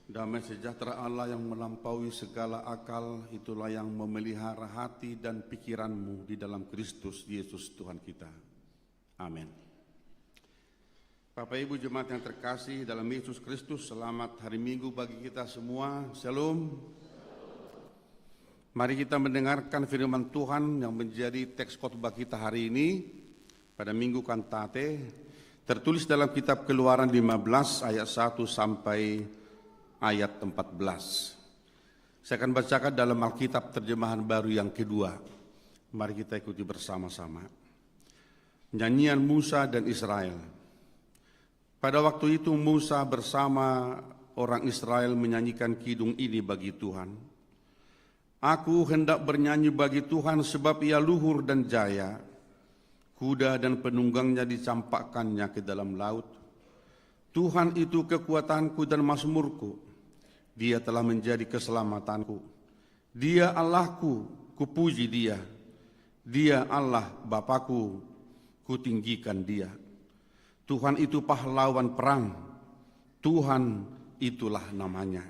Damai sejahtera Allah yang melampaui segala akal, itulah yang memelihara hati dan pikiranmu di dalam Kristus Yesus Tuhan kita. Amin. Bapak Ibu jemaat yang terkasih dalam Yesus Kristus, selamat hari Minggu bagi kita semua. Shalom. Mari kita mendengarkan firman Tuhan yang menjadi teks khotbah kita hari ini pada Minggu Kantate, tertulis dalam kitab Keluaran 15 ayat 1 sampai ayat 14. Saya akan bacakan dalam Alkitab terjemahan baru yang kedua. Mari kita ikuti bersama-sama. Nyanyian Musa dan Israel. Pada waktu itu Musa bersama orang Israel menyanyikan kidung ini bagi Tuhan. Aku hendak bernyanyi bagi Tuhan sebab ia luhur dan jaya. Kuda dan penunggangnya dicampakkannya ke dalam laut. Tuhan itu kekuatanku dan mazmurku. Dia telah menjadi keselamatanku. Dia Allahku, kupuji Dia. Dia Allah Bapakku, kutinggikan Dia. Tuhan itu pahlawan perang. Tuhan itulah namanya.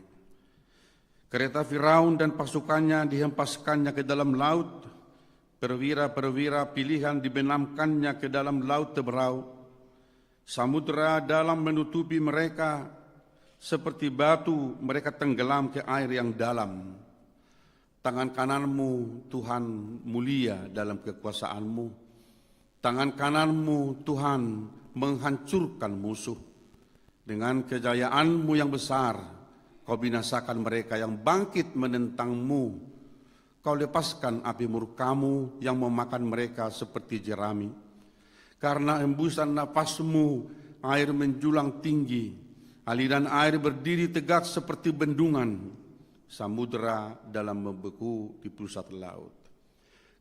Kereta Firaun dan pasukannya dihempaskannya ke dalam laut. Perwira-perwira pilihan dibenamkannya ke dalam laut teberau. Samudera dalam menutupi mereka. Seperti batu mereka tenggelam ke air yang dalam. Tangan kananmu Tuhan mulia dalam kekuasaanmu. Tangan kananmu Tuhan menghancurkan musuh. Dengan kejayaanmu yang besar, kau binasakan mereka yang bangkit menentangmu. Kau lepaskan api murkamu yang memakan mereka seperti jerami. Karena hembusan napasmu air menjulang tinggi. Aliran air berdiri tegak seperti bendungan. Samudera dalam membeku di pusat laut.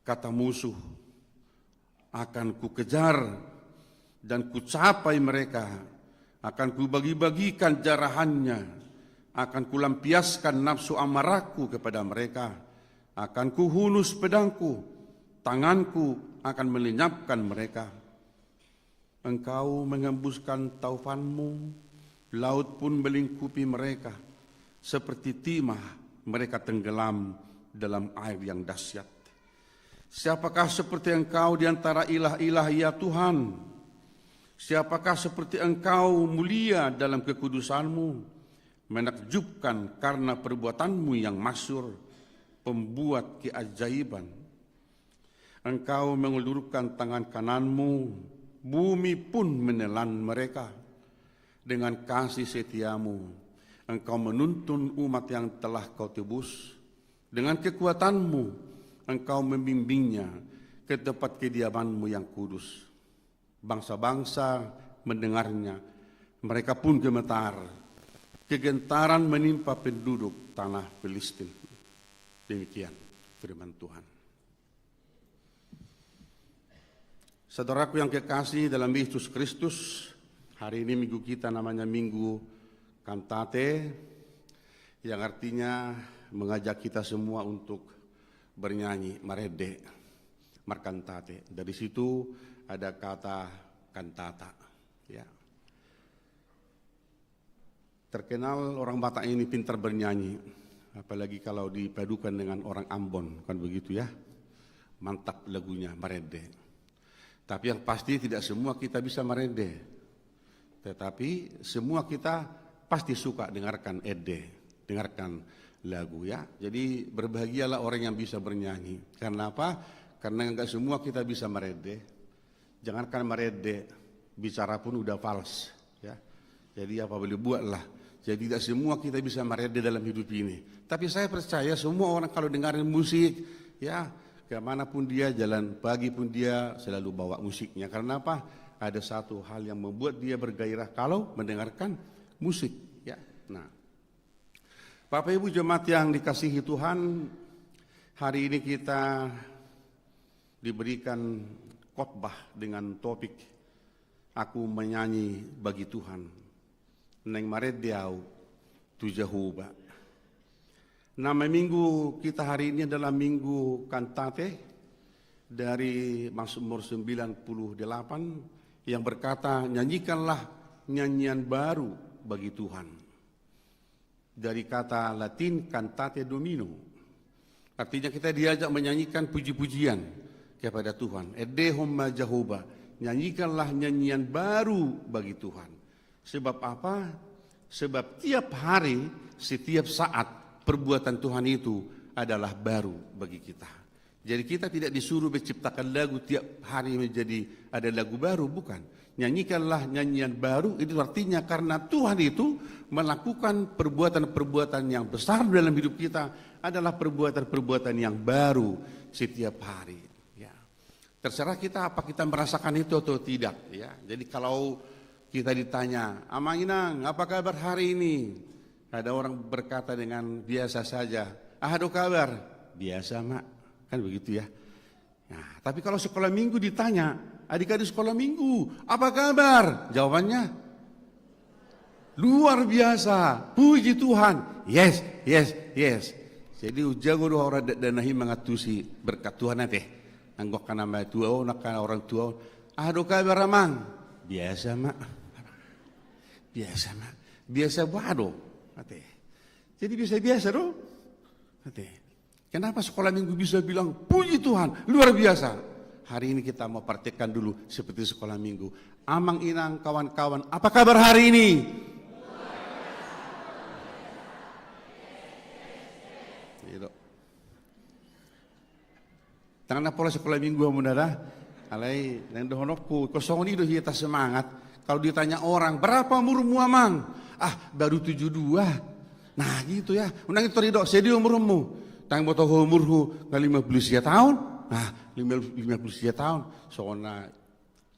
Kata musuh, akan kukejar dan kucapai mereka. Akan kubagi-bagikan jarahannya. Akan kulampiaskan nafsu amarahku kepada mereka. Akan kuhunus pedangku. Tanganku akan melenyapkan mereka. Engkau mengembuskan taufanmu. Laut pun melingkupi mereka, seperti timah mereka tenggelam dalam air yang dahsyat. Siapakah seperti engkau di antara ilah-ilah ya Tuhan? Siapakah seperti engkau mulia dalam kekudusanmu? Menakjubkan karena perbuatanmu yang masyhur, pembuat keajaiban. Engkau mengulurkan tangan kananmu, bumi pun menelan mereka. Dengan kasih setiamu, engkau menuntun umat yang telah kau tebus. Dengan kekuatanmu, engkau membimbingnya ke tempat kediamanmu yang kudus. Bangsa-bangsa mendengarnya, mereka pun gemetar. Kegentaran menimpa penduduk tanah Filistin. Demikian firman Tuhan. Saudaraku yang kekasih dalam Yesus Kristus, hari ini minggu kita namanya Minggu Kantate, yang artinya mengajak kita semua untuk bernyanyi, marede, markantate. Dari situ ada kata kantata. Ya. Terkenal orang Batak ini pintar bernyanyi, apalagi kalau dipadukan dengan orang Ambon, kan begitu ya. Mantap lagunya, marede. Tapi yang pasti tidak semua kita bisa marede. Tetapi semua kita pasti suka dengarkan dengarkan lagu ya. Jadi berbahagialah orang yang bisa bernyanyi. Karena apa? Karena enggak semua kita bisa marede. Jangankan marede, bicara pun udah fals ya. Jadi apa boleh buatlah. Jadi tidak semua kita bisa marede dalam hidup ini. Tapi saya percaya semua orang kalau dengarin musik ya, kemanapun dia jalan pagi pun dia selalu bawa musiknya. Karena apa? Ada satu hal yang membuat dia bergairah kalau mendengarkan musik. Ya, nah, Bapak Ibu jemaat yang dikasihi Tuhan, hari ini kita diberikan khotbah dengan topik Aku menyanyi bagi Tuhan. Neng marediau tujahuba. Nama minggu kita hari ini adalah Minggu Kantate dari Mazmur 98. Yang berkata, nyanyikanlah nyanyian baru bagi Tuhan. dari kata Latin cantate Domino. Artinya kita diajak menyanyikan puji-pujian kepada Tuhan. Edehomma Jehovah, nyanyikanlah nyanyian baru bagi Tuhan. Sebab apa? Sebab tiap hari, setiap saat perbuatan Tuhan itu adalah baru bagi kita. Jadi kita tidak disuruh menciptakan lagu tiap hari menjadi ada lagu baru, bukan. Nyanyikanlah nyanyian baru, itu artinya karena Tuhan itu melakukan perbuatan-perbuatan yang besar dalam hidup kita adalah perbuatan-perbuatan yang baru setiap hari. Ya. Terserah kita apa kita merasakan itu atau tidak. Ya. Jadi kalau kita ditanya, Amang Inang, apa kabar hari ini? Ada orang berkata dengan biasa saja, ada kabar? Biasa, Mak. Kan begitu ya. Nah, tapi kalau sekolah minggu ditanya, adik-adik sekolah minggu, apa kabar? Jawabannya, luar biasa, puji Tuhan. Yes, yes, yes. Jadi jago doa orang danahi mengatusi berkat Tuhan nanti. Anggok nama tua, nak orang tua. Ada kabar Amang? Biasa, Mak. Biasa, Mak. Biasa bado. Jadi biasa-biasa dong. Kenapa sekolah minggu bisa bilang puji Tuhan luar biasa? Hari ini kita mau praktekkan dulu seperti sekolah minggu. Amang Inang, kawan-kawan, apa kabar hari ini? Tangan pola sekolah minggu mudah-mudahan. Alai nang dohonokku kosong ini doh kita semangat. Kalau ditanya orang berapa umurmu Amang? Baru 72. Nah gitu ya. Unang itu ridok sedi umurmu. Tang botoh umurku 50 tahun. Nah 50 tahun. Soalnya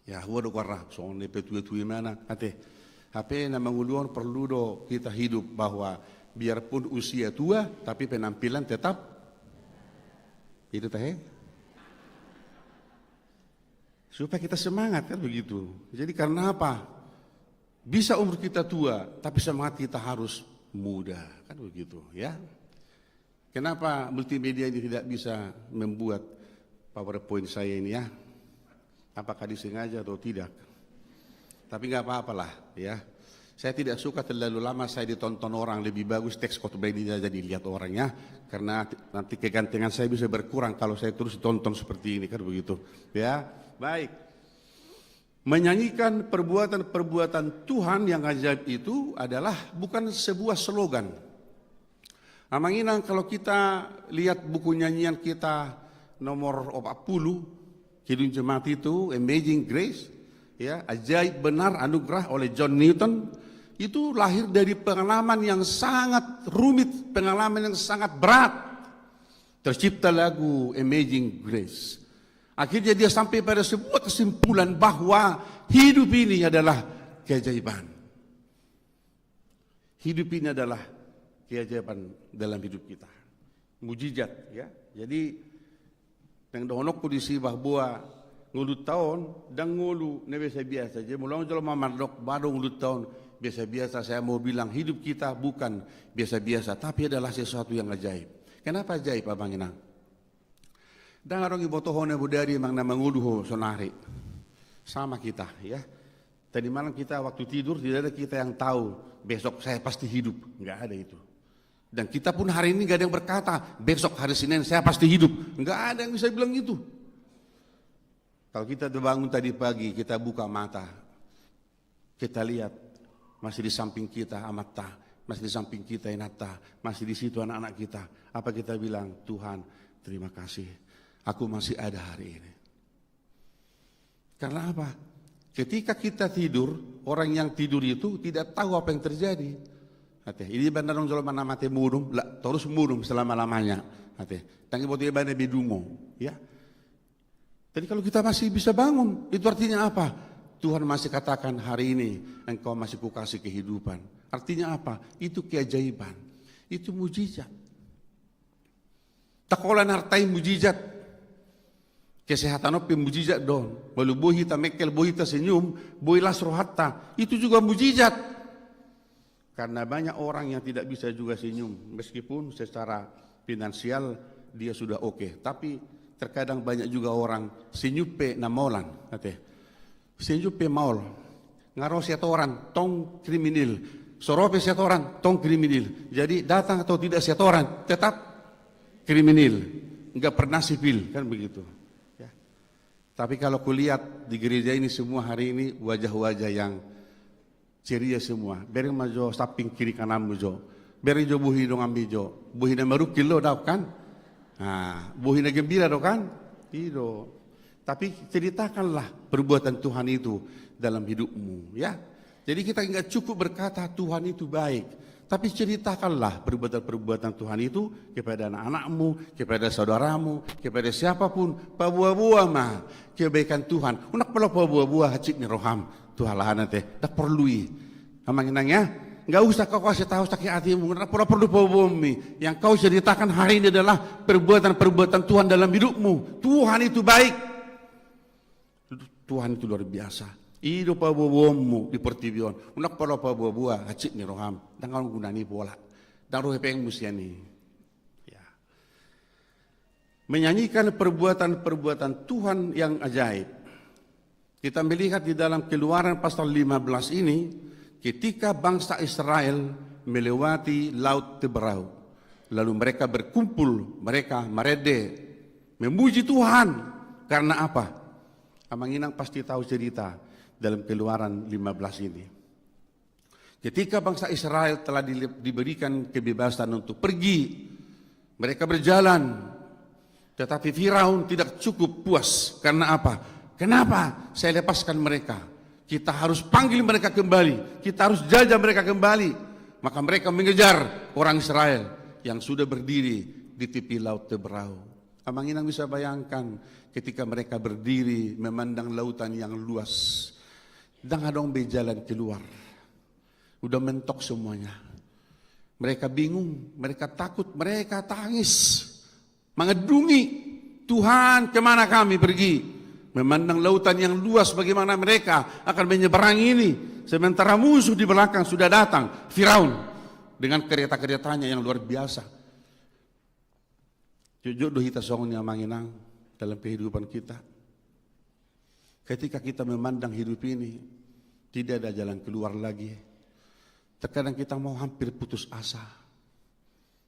ya huwado karena soalnya petua-tua mana. Tapi nama nguluan perlu do kita hidup bahwa biarpun usia tua tapi penampilan tetap itu teh. Supaya kita semangat kan begitu. Jadi karena apa? Bisa umur kita tua tapi semangat kita harus muda kan begitu ya. Kenapa multimedia ini tidak bisa membuat PowerPoint saya ini ya? Apakah disengaja atau tidak? Tapi nggak apa-apalah ya. Saya tidak suka terlalu lama saya ditonton orang, lebih bagus teks khotbah ini jadi lihat orangnya. Karena nanti kegantengan saya bisa berkurang kalau saya terus tonton seperti ini kan begitu. Ya, baik. Menyanyikan perbuatan-perbuatan Tuhan yang ajaib itu adalah bukan sebuah slogan. Amang Inang kalau kita lihat buku nyanyian kita nomor 40, Kidung Jemaat itu, Amazing Grace, ya, ajaib benar anugerah oleh John Newton, itu lahir dari pengalaman yang sangat rumit, pengalaman yang sangat berat. Tercipta lagu Amazing Grace. Akhirnya dia sampai pada sebuah kesimpulan bahwa hidup ini adalah keajaiban. Hidup ini adalah keajaiban dalam hidup kita. Mujizat ya. Jadi yang dohonok kondisi bahwa ngulut tahun dan ngulu ne biasa-biasa. Jadi mulang jolo mamardok baru ngulut tahun biasa-biasa. Saya mau bilang hidup kita bukan biasa-biasa tapi adalah sesuatu yang ajaib. Kenapa ajaib Abang Inang? Dan orang ibu tohone budari mang nama nguluh sonari sama kita ya. Tadi malam kita waktu tidur tidak ada kita yang tahu besok saya pasti hidup, nggak ada itu. Dan kita pun hari ini nggak ada yang berkata besok hari Senin saya pasti hidup, nggak ada yang bisa bilang itu. Kalau kita terbangun tadi pagi kita buka mata, kita lihat masih di samping kita Amata, masih di samping kita Inata, masih di situ anak-anak kita. Apa kita bilang Tuhan terima kasih. Aku masih ada hari ini. Karena apa? Ketika kita tidur, orang yang tidur itu tidak tahu apa yang terjadi. Ini benar dong kalau mana mati murung, terus murung selama-lamanya. Tangi buat dia benar bidungo, ya. Jadi kalau kita masih bisa bangun, itu artinya apa? Tuhan masih katakan hari ini engkau masih kukasih kehidupan. Artinya apa? Itu keajaiban. Itu mujizat. Takolan hartai mujizat. Kesehatan opi mujizat don. Walau bohi ta mekel, bohi ta senyum, bohi lasro hatta. Itu juga mujizat. Karena banyak orang yang tidak bisa juga senyum. Meskipun secara finansial dia sudah oke. Tapi terkadang banyak juga orang senyupe namolan. Senyupe maul. Ngarosi atau orang tong kriminal. Sorope setoran, tong kriminal. Jadi datang atau tidak setoran, tetap kriminal. Enggak pernah sipil, kan begitu. Ya. Tapi kalau kulihat di gereja ini semua hari ini wajah-wajah yang ceria semua. Bereng majo samping kiri kanan mujo. Bereng jo buhi dong ambijo. Buhi na marukil lo daw kan. Nah, buhi na gembira do kan. Itu. Tapi ceritakanlah perbuatan Tuhan itu dalam hidupmu, ya. Jadi kita enggak cukup berkata Tuhan itu baik, tapi ceritakanlah perbuatan-perbuatan Tuhan itu kepada anak-anakmu, kepada saudaramu, kepada siapapun. Pabuah-buah mah kebaikan Tuhan. Unak pala pabuah-buah hacik ni roham Tuhan lah nanti. Tak perlu amanginangnya. Enggak usah kau kasih tahu sakit hatimu. Tak perlu pabuah mi. Yang kau ceritakan hari ini adalah perbuatan-perbuatan Tuhan dalam hidupmu. Tuhan itu baik. Tuhan itu luar biasa. Ido pa buah-buahmu di pertibion. Unak pala pa buah-buah hacik ni roham. Dan kau gunani bola. Dan roh peng musiani. Ya. Menyanyikan perbuatan-perbuatan Tuhan yang ajaib. Kita melihat di dalam Keluaran pasal 15 ini, ketika bangsa Israel melewati Laut Teberau, lalu mereka berkumpul, mereka merede, memuji Tuhan. Karena apa? Amanginang pasti tahu cerita dalam Keluaran 15 ini. Ketika bangsa Israel telah diberikan kebebasan untuk pergi, mereka berjalan, tetapi Firaun tidak cukup puas. Karena apa? Kenapa saya lepaskan mereka? Kita harus panggil mereka kembali, kita harus jajah mereka kembali. Maka mereka mengejar orang Israel yang sudah berdiri di tepi Laut Teberau. Amanginang bisa bayangkan ketika mereka berdiri memandang lautan yang luas. Dan adong berjalan keluar. Udah mentok semuanya. Mereka bingung, mereka takut, mereka tangis. Mengedungi, Tuhan kemana kami pergi? Memandang lautan yang luas bagaimana mereka akan menyeberangi ini. Sementara musuh di belakang sudah datang, Firaun. Dengan kereta-keretanya yang luar biasa. Jodoh kita songnya manginang dalam kehidupan kita. Ketika kita memandang hidup ini, tidak ada jalan keluar lagi. Terkadang kita mau hampir putus asa.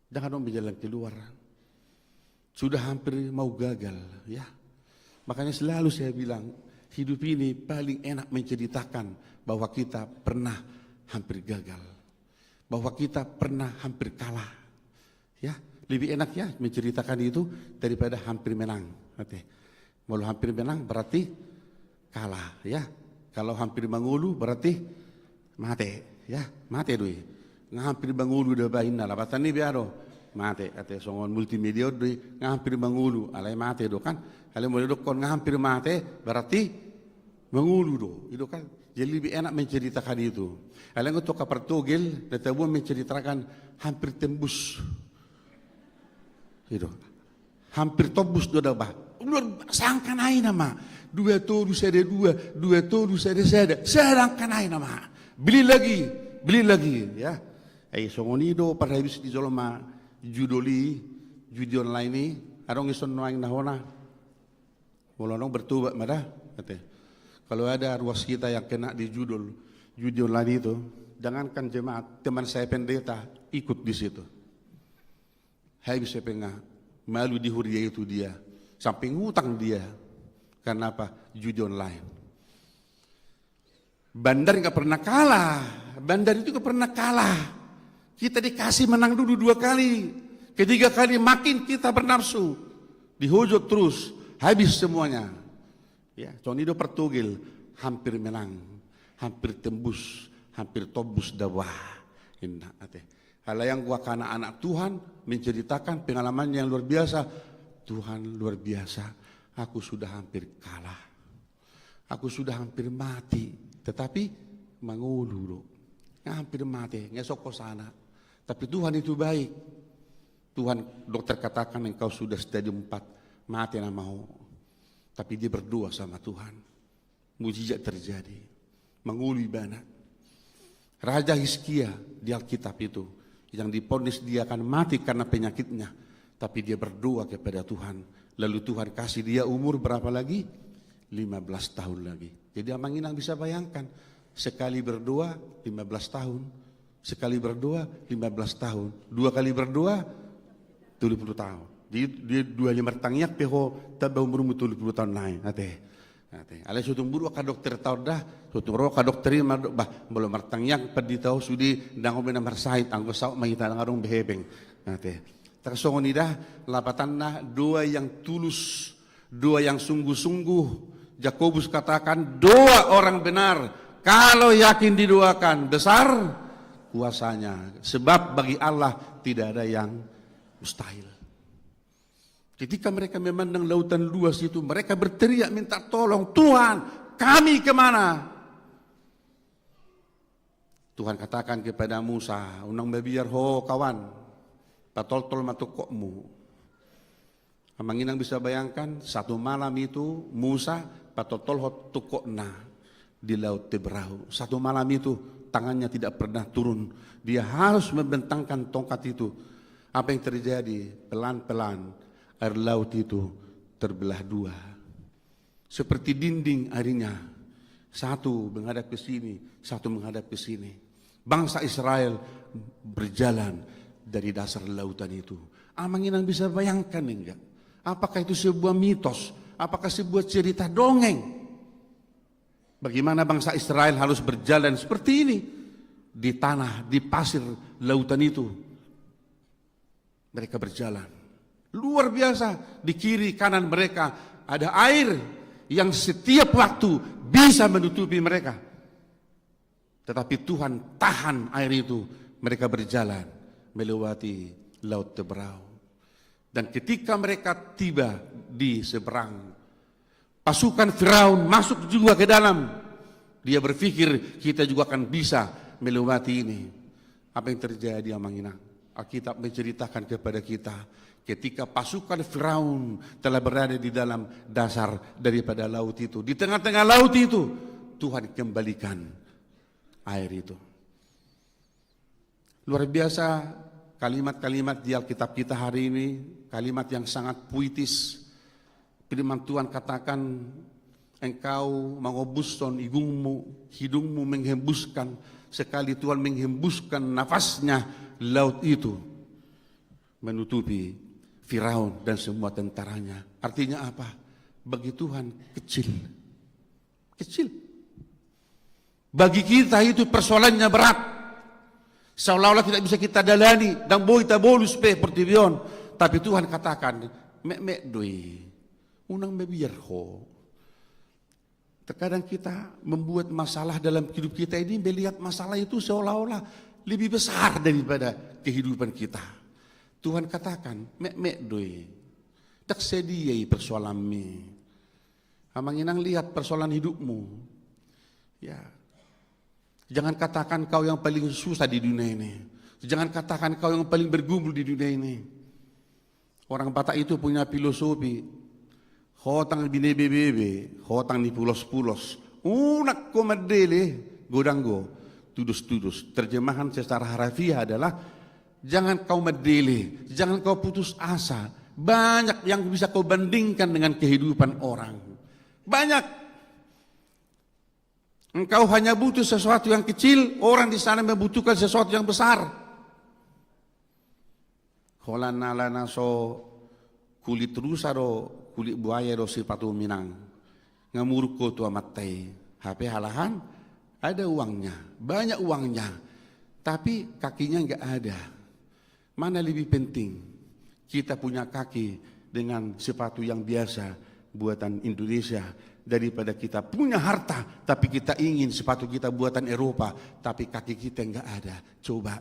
Jangan dong berjalan keluar. Sudah hampir mau gagal, ya. Makanya selalu saya bilang, hidup ini paling enak menceritakan bahwa kita pernah hampir gagal. Bahwa kita pernah hampir kalah. Ya, lebih enak ya menceritakan itu daripada hampir menang. Kalau hampir menang berarti kalah, ya. Kalau hampir mangulu berarti mati, ya. Mati doi. Hampir mangulu dah bain lah. Batan ni biaro mati. Ate songon multimedia doi hampir mangulu. Alai mati do kan. Alai mulai do kon hampir mati berarti mangulu do. Itu kan. Jadi lebih enak menceritakan itu. Alai ngoto kapertogel databuan menceritakan hampir tembus. Itu. Hampir tembus do dah bah. Sangkan aja nama. Dua tolu sada dua tolu sada. Sedangkan aja nama. Beli lagi, ya. Songonido pada habis di Zoloma judi online ini, adong ison noang nahona. Mulonong bertobat mada, kata. Kalau ada ruas kita yang kena di judi online itu, jangankan jemaat, teman saya pendeta ikut di situ. Habis saya pengah malu di huria itu dia. Sampai ngutang dia. Karena apa? Judi online. Bandar nggak pernah kalah. Bandar itu nggak pernah kalah. Kita dikasih menang dulu 2 kali. Ketiga kali makin kita bernafsu. Dihujat terus. Habis semuanya. Ya, Conido pertugil. Hampir menang. Hampir tembus. Hampir tobus dawah. Indah. Hal yang gua karena anak Tuhan menceritakan pengalaman yang luar biasa. Tuhan luar biasa, aku sudah hampir kalah. Aku sudah hampir mati. Tetapi mangulu, hampir mati, ngesok ke sana. Tapi Tuhan itu baik. Tuhan dokter katakan engkau sudah stadium 4, mati nak mau. Tapi dia berdoa sama Tuhan. Mujizat terjadi. Mangulu ibadah. Raja Hizkia di Alkitab itu yang diponis dia akan mati karena penyakitnya. Tapi dia berdoa kepada Tuhan. Lalu Tuhan kasih dia umur berapa lagi? 15 tahun lagi. Jadi Amanginang bisa bayangkan. Sekali berdoa 15 tahun. Sekali berdoa 15 tahun, 2 kali berdoa 30 tahun. Jadi dia 25 tangyak peho tabau umurmu 30 tahun naik. Ate. Ale sutung buru ka dokter tahu dah, sutung ro ka dokter bah belum martangyak pedi tahu sudi dango bena marsait anggo sau mahita ngarung behebeng. Ate. Tersongon dah lapatan nah doa yang tulus, doa yang sungguh-sungguh. Yakobus katakan doa orang benar kalau yakin didoakan besar kuasanya. Sebab bagi Allah tidak ada yang mustahil. Ketika mereka memandang lautan luas itu, mereka berteriak minta tolong, Tuhan, kami kemana? Tuhan katakan kepada Musa, unang babiar ho kawan, patol-tol matukokmu. Amanginang bisa bayangkan, satu malam itu Musa patol-tol ho tukokna di laut Tebrau. Satu malam itu tangannya tidak pernah turun. Dia harus membentangkan tongkat itu. Apa yang terjadi? Pelan-pelan air laut itu terbelah dua. Seperti dinding airnya. Satu menghadap ke sini, satu menghadap ke sini. Bangsa Israel berjalan dari dasar lautan itu. Amanginang bisa bayangkan enggak? Apakah itu sebuah mitos? Apakah sebuah cerita dongeng? Bagaimana bangsa Israel harus berjalan seperti ini? Di tanah, di pasir lautan itu. Mereka berjalan. Luar biasa, di kiri kanan mereka ada air yang setiap waktu bisa menutupi mereka. Tetapi Tuhan tahan air itu, mereka berjalan melewati laut Tebrau. Dan ketika mereka tiba di seberang, pasukan Firaun masuk juga ke dalam. Dia berpikir kita juga akan bisa melewati ini. Apa yang terjadi Amanginang? Alkitab menceritakan kepada kita, ketika pasukan Firaun telah berada di dalam dasar daripada laut itu, di tengah-tengah laut itu, Tuhan kembalikan air itu. Luar biasa kalimat-kalimat di Alkitab kita hari ini, kalimat yang sangat puitis. Firman Tuhan katakan, engkau mengobuskan igungmu, hidungmu menghembuskan, sekali Tuhan menghembuskan nafasnya, laut itu menutupi Firaun dan semua tentaranya. Artinya apa? Bagi Tuhan kecil. Kecil. Bagi kita itu persoalannya berat. Seolah-olah tidak bisa kita dalani dan kita bolus pe pertibion. Tapi Tuhan katakan, mek doi, unang mebiar ho. Terkadang kita membuat masalah dalam hidup kita ini, melihat masalah itu seolah-olah lebih besar daripada kehidupan kita. Tuhan katakan, mek doi, tak sediai persoalan mi. Amanginang lihat persoalan hidupmu. Ya, jangan katakan kau yang paling susah di dunia ini. Jangan katakan kau yang paling bergumul di dunia ini. Orang Batak itu punya filosofi, hotang binebebebe, hotang ni pulos-pulos, unak ko madele, godanggo. Tudus-tudus. Terjemahan secara harafiah adalah jangan kau medele, jangan kau putus asa. Banyak yang bisa kau bandingkan dengan kehidupan orang. Banyak. Engkau hanya butuh sesuatu yang kecil, orang di sana membutuhkan sesuatu yang besar. Holanalana so kulit rusa do kulit buaya do sipatu minang. Ngamurko tua matai. HP halahan ada uangnya, banyak uangnya, tapi kakinya enggak ada. Mana lebih penting? Kita punya kaki dengan sepatu yang biasa buatan Indonesia daripada kita punya harta tapi kita ingin sepatu kita buatan Eropa tapi kaki kita enggak ada. Coba,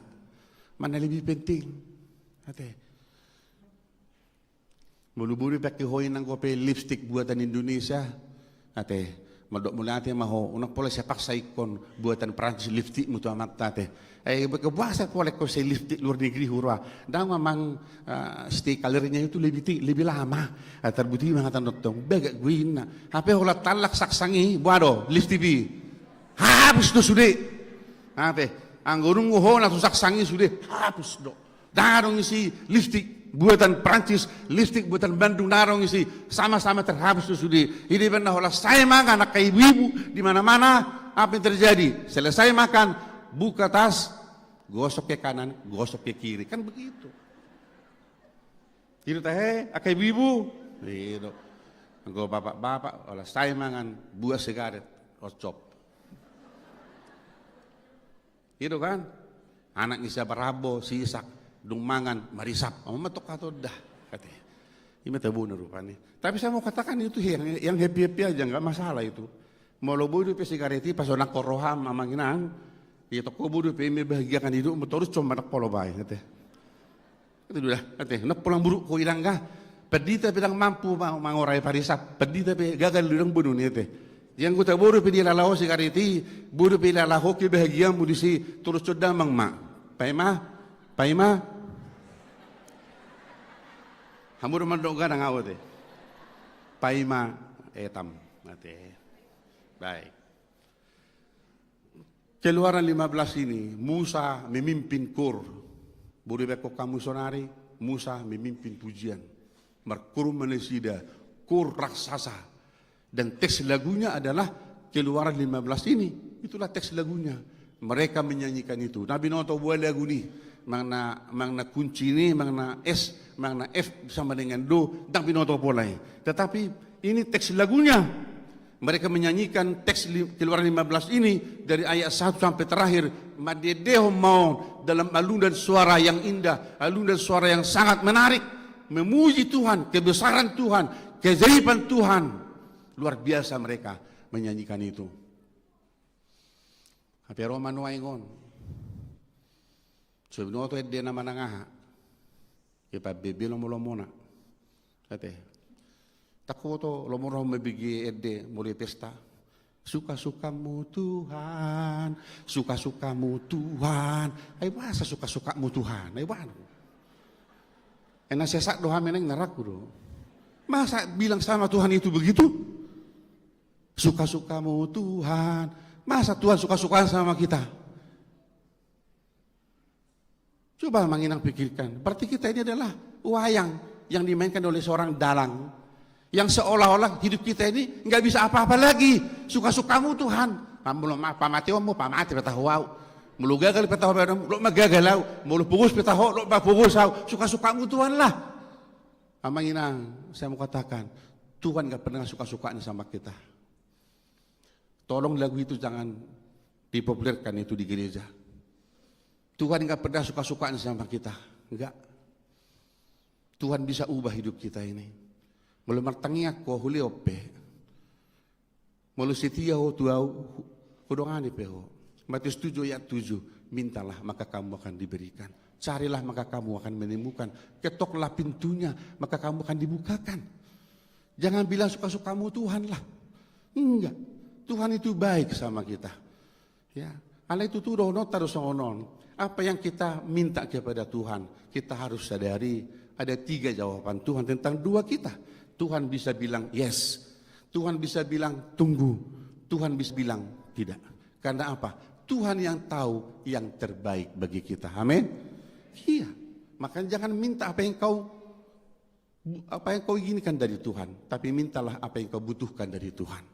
mana lebih penting? Ate. Bulu-bulu pakai hoin nang kopi lipstick buatan Indonesia. Ate. Madok mula ate maho unak pole sepak saikon buatan Prancis lipstick mutu amat tate. Kebuasa pole ko say lipstick luar negeri hurwa. Dang memang stay kalorinya itu lebih lama. Terbuti mga tanotong begak guina. Hape hola talak saksangi buado lipstick bi. Hapus do sude. Hape anggurung ho na saksangi sude hapus do. Darong isi lipstick buatan Prancis, lipstick buatan Bandung, narong isi sama-sama terhapus itu sudah. Ini benar olah saya makan anak ibu-ibu di mana-mana. Apa yang terjadi? Selesai makan, buka tas, gosok ke kanan, gosok ke kiri, kan begitu. Itu teh, akai ibu, itu. Engkau bapak-bapak, olah saya mangan buah sigaret, ocop. Itu kan, anak isa berabo, sisak, dung mangan, marisap, matok atau dah, katanya. Ini tabu rupanya. Tapi saya mau katakan itu yang happy-happy aja, nggak masalah itu. Mau lo bodoh pe sigareti pas orang koroham amanginan, ya toko bodoh pe membahagiakan hidup, terus cuma nak polo baik, katanya. Itu sudah, katanya. Nak pulang buruk kau hilang kah? Pedita pedang mampu mangorai parisap, pedita pe gagal dudang bunuh nih teh. Yang ku tak bodoh pe dia lalau sigareti, bodoh pe lalau ke bahagia mudisi terus codang mang mak. Paima. Hamur mandoga nang awat teh. Paima etam, mate. Baik. Keluaran 15 ini, Musa memimpin kur. Bodoh beko kamu sonari, Musa memimpin pujian. Markur menesida, kur raksasa. Dan teks lagunya adalah Keluaran 15 ini. Itulah teks lagunya. Mereka menyanyikan itu. Nabi Noto buat lagu ini. Makna kunci ini, makna S, makna F sama dengan Do. Nabi Noto boleh. Tetapi ini teks lagunya. Mereka menyanyikan teks Keluaran 15 ini dari ayat 1 sampai terakhir. Madedeho mau dalam alunan suara yang indah. Alunan suara yang sangat menarik. Memuji Tuhan, kebesaran Tuhan, keajaiban Tuhan. Luar biasa mereka menyanyikan itu. Tapi Roman waingon. Sebenarnya itu dia nama nangaha. Ipa bebe lomo-lomona. Kate. Takut to lomo-lomo mebigi ede mulai pesta. Suka-sukamu Tuhan, suka-sukamu Tuhan. Ay masa suka-sukamu Tuhan? Ay wano. Sesak doa meneng neraku do. Masa bilang sama Tuhan itu begitu? Suka-sukamu Tuhan. Masa Tuhan suka-sukaan sama kita? Coba manginang pikirkan. Berarti kita ini adalah wayang yang dimainkan oleh seorang dalang. Yang seolah-olah hidup kita ini nggak bisa apa-apa lagi. Suka-sukamu Tuhan. Belum pamati omu, pamati petahuau. Mulu gagal petahu bedong, lo magagalau. Mulu pugus petahu, lo pugus au. Suka-sukamu Tuhan lah. Amanginang, saya mau katakan, Tuhan nggak pernah suka-sukaan sama kita. Tolong lagu itu jangan dipopulerkan itu di gereja. Tuhan nggak pernah suka-sukaan sama kita, enggak. Tuhan bisa ubah hidup kita ini. Mulu martangiak ko huli ope. Mulu setia ho tuau hudongani peho. Matius 7 ayat 7, mintalah maka kamu akan diberikan. Carilah maka kamu akan menemukan. Ketoklah pintunya maka kamu akan dibukakan. Jangan bilang suka-sukamu Tuhan lah. Enggak. Tuhan itu baik sama kita. Ya. Allah itu tuh dono terus onon. Apa yang kita minta kepada Tuhan, kita harus sadari ada 3 jawaban Tuhan tentang dua kita. Tuhan bisa bilang yes, Tuhan bisa bilang tunggu, Tuhan bisa bilang tidak. Karena apa? Tuhan yang tahu yang terbaik bagi kita. Amin. Iya. Makanya jangan minta apa yang kau inginkan dari Tuhan, tapi mintalah apa yang kau butuhkan dari Tuhan.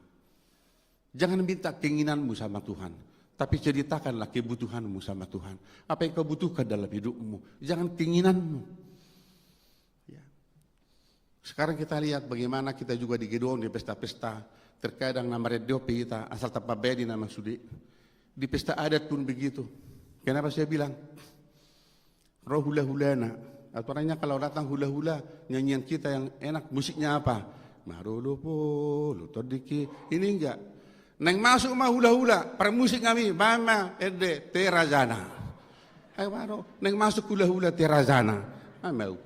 Jangan minta keinginanmu sama Tuhan, tapi ceritakanlah kebutuhanmu sama Tuhan. Apa yang kau butuhkan dalam hidupmu, jangan keinginanmu. Ya. Sekarang kita lihat bagaimana kita juga di Gedong, di pesta-pesta. Terkadang nama redopi kita, asal tanpa bedi nama sudi. Di pesta adat pun begitu. Kenapa saya bilang? Roh hula-hulana. Aturannya kalau datang hula-hula, nyanyian kita yang enak, musiknya apa? Marulupo, lutodiki. Ini enggak. Neng masuk mah hula-hula, permusik kami, mama, ede, terazana. Ayo baru, neng masuk hula-hula terazana. Mau.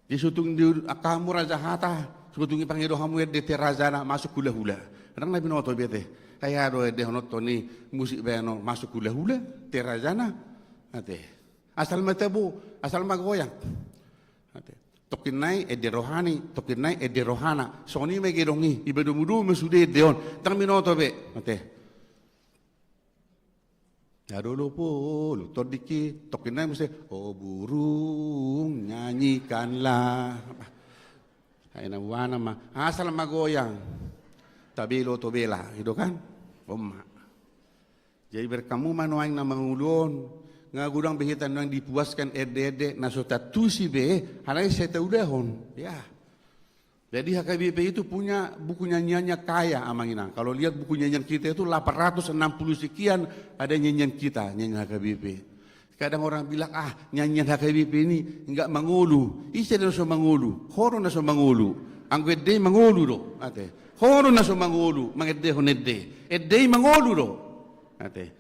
Disutung di kamu raja hata, sutungi pangido kamu ede terazana masuk hula-hula. Kadang Nabi noto bete, kayak ada ede noto ni musik beno masuk hula-hula terazana. Ate, asal matabu, asal magoyang. Ate. Tokinai ede rohani, tokinai ede rohana. Soni me gedongi, ibedo mudu mesude deon. Tang minoto be, mate. Ya dulu pul, todiki, tokinai mesti. Oh burung nyanyikanlah. Aina wana ma, asal magoyang. Tabelo to bela, itu kan? Oma. Jadi berkamu manuang na mangulon, nga gudang behitan nang dipuaskan ede nasota tusi be, halai saya udahon. Ya. Jadi HKBP itu punya buku nyanyiannya kaya amanginang. Kalau lihat buku nyanyian kita itu 860 sekian ada nyanyian kita, nyanyian HKBP. Kadang orang bilang, nyanyian HKBP ini enggak mangulu. Isa na so mangulu, horo na so mangulu. Ang ede mangulu do, ate. Horo na so mangulu, mangede honede. Ede mangulu do. Ate.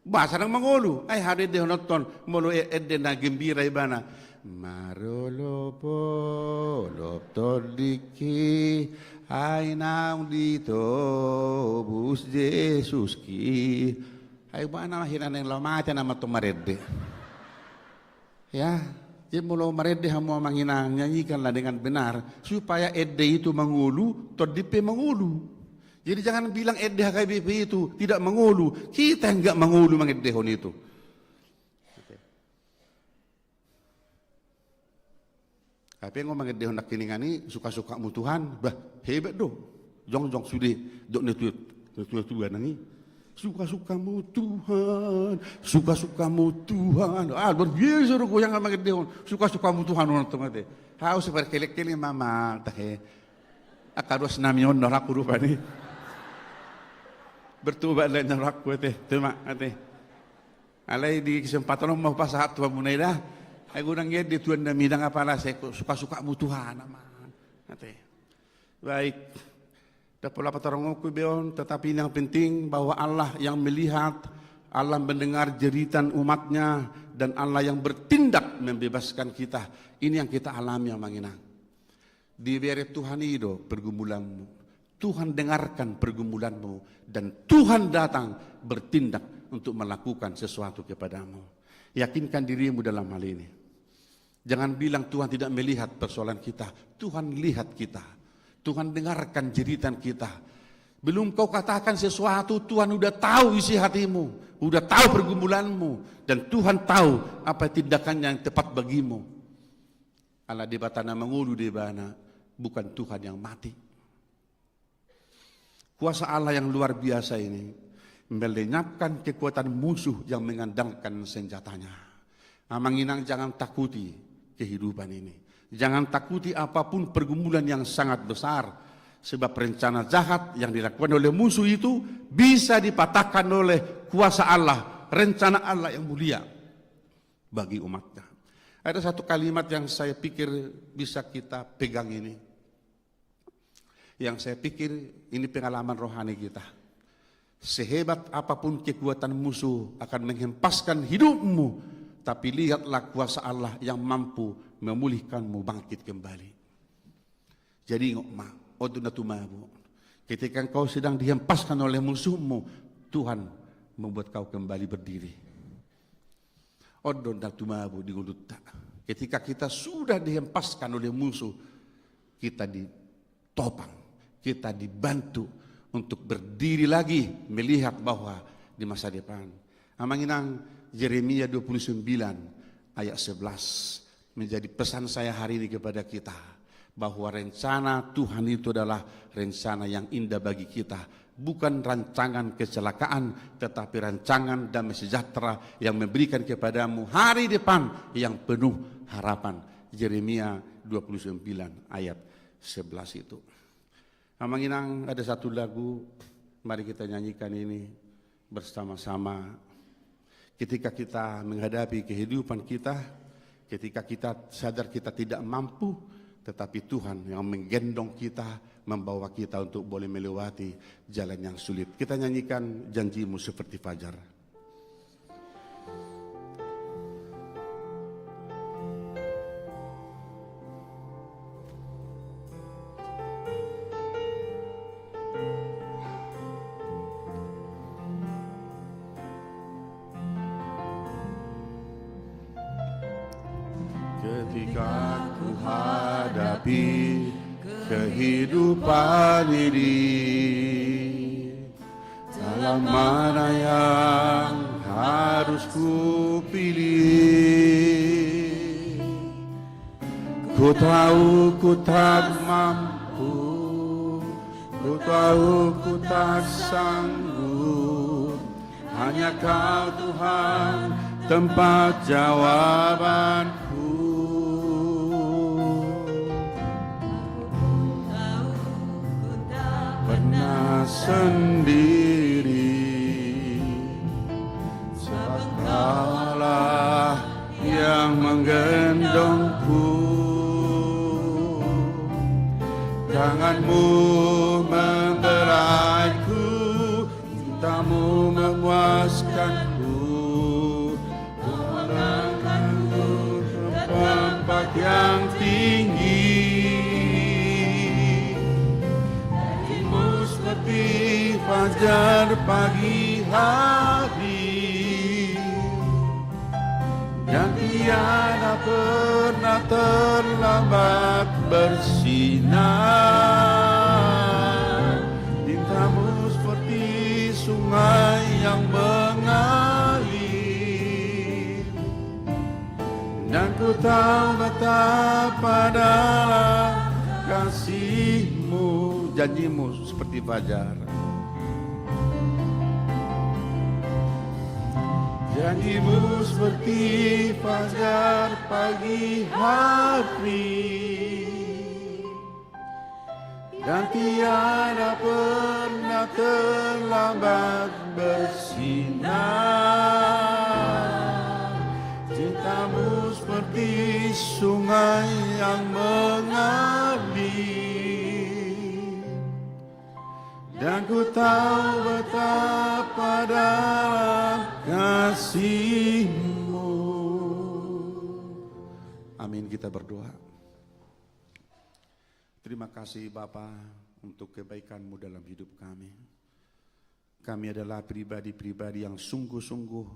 Bahasa ng mangulu. Ay hari de honoton, molo ede na gembira ibana. Marolo po loptoliki ay naung dito bus Jesus ki ay ba na mahinan ng lamate na matumarede ya jadi mula marede hamo manginang nyanyikanlah dengan benar supaya ede itu mangulu todipe mangulu jadi jangan bilang ede HKBP itu tidak mangulu kita enggak mangulu mangedehon itu. Tapi yang ngomong dia hendak kiningani suka-suka mutuhan, bah hebat do, jong sudah dok netua nangi, suka-suka mutuhan, luar biasa do yang ngomong dia suka-suka mutuhan orang temate, harus berkelek-kelek mama, tahe, akados namion norak rupa ni, bertubat dan norak teh, tema teh, alai di kesempatan mau pasahat tua munai dah. Aku nangis di tuan dan midang apalah saya suka-suka mutuhan aman. Baik. Dapat apa orang aku beon, tetapi yang penting bahwa Allah yang melihat, Allah mendengar jeritan umatnya dan Allah yang bertindak membebaskan kita. Ini yang kita alami yang manginang. Diberi Tuhan itu pergumulanmu. Tuhan dengarkan pergumulanmu dan Tuhan datang bertindak untuk melakukan sesuatu kepadamu. Yakinkan dirimu dalam hal ini. Jangan bilang Tuhan tidak melihat persoalan kita. Tuhan lihat kita. Tuhan dengarkan jeritan kita. Belum kau katakan sesuatu, Tuhan udah tahu isi hatimu. Udah tahu pergumulanmu. Dan Tuhan tahu apa tindakan yang tepat bagimu. Allah di batana mengulu di bana. Bukan Tuhan yang mati. Kuasa Allah yang luar biasa ini melenyapkan kekuatan musuh yang mengandalkan senjatanya. Amanginang jangan takuti kehidupan ini. Jangan takuti apapun pergumulan yang sangat besar. Sebab rencana jahat yang dilakukan oleh musuh itu bisa dipatahkan oleh kuasa Allah. Rencana Allah yang mulia bagi umatnya. Ada satu kalimat yang saya pikir bisa kita pegang ini. Yang saya pikir ini pengalaman rohani kita. Sehebat apapun kekuatan musuh akan menghempaskan hidupmu. Tapi lihatlah kuasa Allah yang mampu memulihkanmu bangkit kembali. Jadi ketika engkau sedang dihempaskan oleh musuhmu, Tuhan membuat kau kembali berdiri. Ketika kita sudah dihempaskan oleh musuh, kita ditopang, kita dibantu untuk berdiri lagi melihat bahwa di masa depan. Amanginang Yeremia 29 ayat 11 menjadi pesan saya hari ini kepada kita bahwa rencana Tuhan itu adalah rencana yang indah bagi kita, bukan rancangan kecelakaan tetapi rancangan damai sejahtera yang memberikan kepadamu hari depan yang penuh harapan. Yeremia 29 ayat 11 itu. Amanginang ada satu lagu, mari kita nyanyikan ini bersama-sama. Ketika kita menghadapi kehidupan kita, ketika kita sadar kita tidak mampu, tetapi Tuhan yang menggendong kita, membawa kita untuk boleh melewati jalan yang sulit. Kita nyanyikan Janjimu Seperti Fajar. Ketika ku hadapi kehidupan ini, dalam mana yang harus ku pilih? Ku tahu ku tak mampu, ku tahu ku tak sanggup, hanya Kau Tuhan tempat jawabanku. Pernah sendiri, sebab Kaulah yang menggendongku. Tanganmu membelaiku, cintamu memuaskanku. Mengangkatku ke tempat yang tinggi. Darimu seperti fajar pagi hari, dan tiada pernah terlambat bersinar. Cintamu seperti sungai yang mengalir, dan ku tahu betapa dalam kasih-Mu. Janji-Mu seperti fajar, janji-Mu seperti fajar pagi hari, dan tiada pernah terlambat bersinar. Cintamu seperti sungai yang mengalir, dan ku tahu betapa dalam kasih-Mu. Amin, kita berdoa. Terima kasih Bapa untuk kebaikan-Mu dalam hidup kami. Kami adalah pribadi-pribadi yang sungguh-sungguh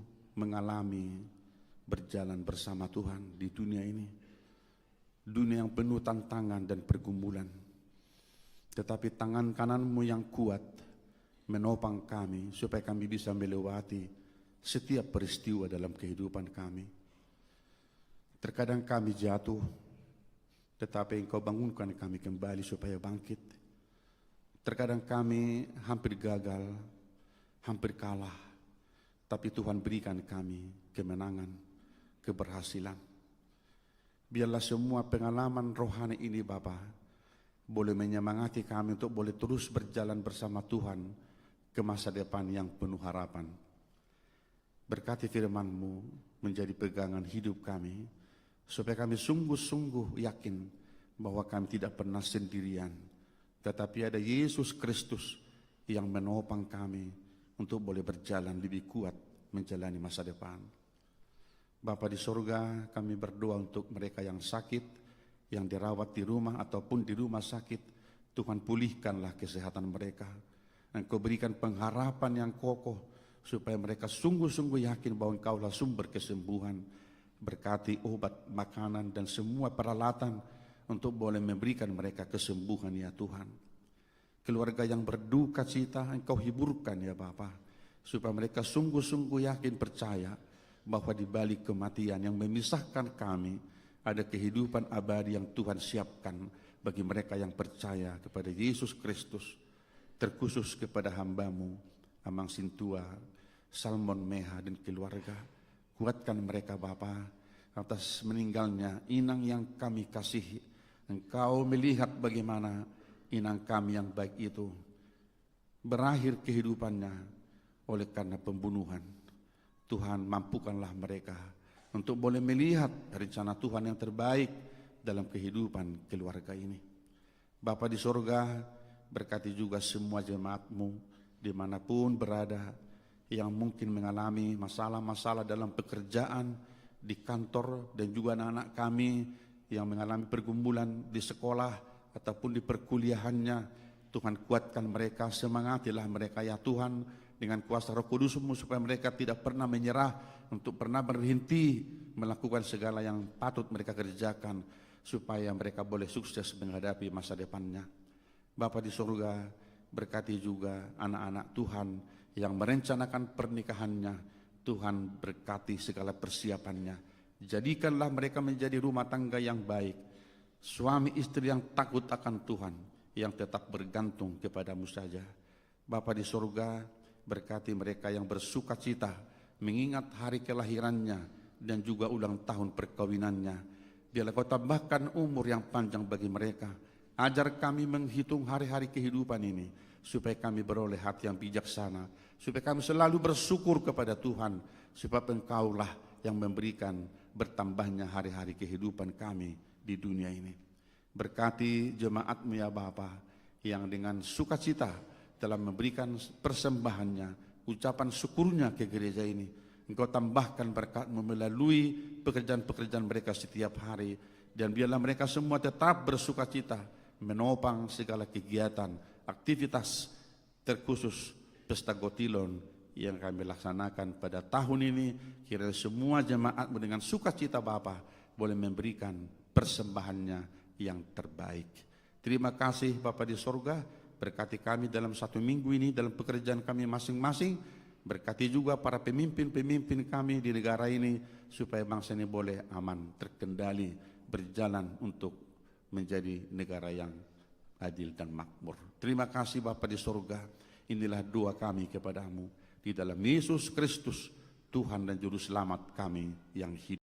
mengalami berjalan bersama Tuhan di dunia ini. Dunia yang penuh tantangan dan pergumulan. Tetapi tangan kanan-Mu yang kuat menopang kami supaya kami bisa melewati setiap peristiwa dalam kehidupan kami. Terkadang kami jatuh, tetapi Engkau bangunkan kami kembali supaya bangkit. Terkadang kami hampir gagal, hampir kalah, tapi Tuhan berikan kami kemenangan, keberhasilan. Biarlah semua pengalaman rohani ini Bapa boleh menyemangati kami untuk boleh terus berjalan bersama Tuhan ke masa depan yang penuh harapan. Berkati firman-Mu menjadi pegangan hidup kami, supaya kami sungguh-sungguh yakin bahwa kami tidak pernah sendirian, tetapi ada Yesus Kristus yang menopang kami untuk boleh berjalan lebih kuat menjalani masa depan. Bapa di sorga, kami berdoa untuk mereka yang sakit, yang dirawat di rumah ataupun di rumah sakit. Tuhan pulihkanlah kesehatan mereka. Engkau berikan pengharapan yang kokoh, supaya mereka sungguh-sungguh yakin bahwa Engkaulah sumber kesembuhan. Berkati obat, makanan, dan semua peralatan untuk boleh memberikan mereka kesembuhan ya Tuhan. Keluarga yang berduka cita Engkau hiburkan ya Bapa, supaya mereka sungguh-sungguh yakin percaya bahwa di balik kematian yang memisahkan kami, ada kehidupan abadi yang Tuhan siapkan bagi mereka yang percaya kepada Yesus Kristus. Terkhusus kepada hamba-Mu Amang Sintua, Salmon Meha dan keluarga. Kuatkan mereka Bapa atas meninggalnya inang yang kami kasihi. Engkau melihat bagaimana inang kami yang baik itu berakhir kehidupannya oleh karena pembunuhan. Tuhan, mampukanlah mereka untuk boleh melihat rencana Tuhan yang terbaik dalam kehidupan keluarga ini. Bapa di sorga, berkati juga semua jemaat-Mu dimanapun berada, yang mungkin mengalami masalah-masalah dalam pekerjaan, di kantor, dan juga anak-anak kami yang mengalami pergumulan di sekolah ataupun di perkuliahannya. Tuhan, kuatkan mereka, semangatilah mereka ya Tuhan, dengan kuasa Roh Kudus-Mu, supaya mereka tidak pernah menyerah, untuk pernah berhenti melakukan segala yang patut mereka kerjakan, supaya mereka boleh sukses menghadapi masa depannya. Bapa di surga, berkati juga anak-anak Tuhan yang merencanakan pernikahannya. Tuhan, berkati segala persiapannya. Jadikanlah mereka menjadi rumah tangga yang baik, suami istri yang takut akan Tuhan, yang tetap bergantung kepadamu saja. Bapa di surga, Berkati mereka yang bersuka cita mengingat hari kelahirannya dan juga ulang tahun perkawinannya. Biarlah Kau tambahkan umur yang panjang bagi mereka. Ajar kami menghitung hari-hari kehidupan ini, supaya kami beroleh hati yang bijaksana, supaya kami selalu bersyukur kepada Tuhan, sebab Engkaulah yang memberikan bertambahnya hari-hari kehidupan kami di dunia ini. Berkati jemaat-Mu ya Bapa, yang dengan sukacita telah memberikan persembahannya, ucapan syukurnya ke gereja ini. Engkau tambahkan berkat-Mu melalui pekerjaan-pekerjaan mereka setiap hari, dan biarlah mereka semua tetap bersukacita menopang segala kegiatan, aktivitas terkhusus Pesta Gotilon yang kami laksanakan pada tahun ini. Kiranya semua jemaat-Mu dengan sukacita Bapa boleh memberikan persembahannya yang terbaik. Terima kasih Bapa di sorga, berkati kami dalam satu minggu ini dalam pekerjaan kami masing-masing. Berkati juga para pemimpin-pemimpin kami di negara ini, supaya bangsa ini boleh aman, terkendali, berjalan untuk menjadi negara yang adil dan makmur. Terima kasih Bapa di sorga. Inilah doa kami kepadamu di dalam Yesus Kristus, Tuhan dan Juru Selamat kami yang hidup.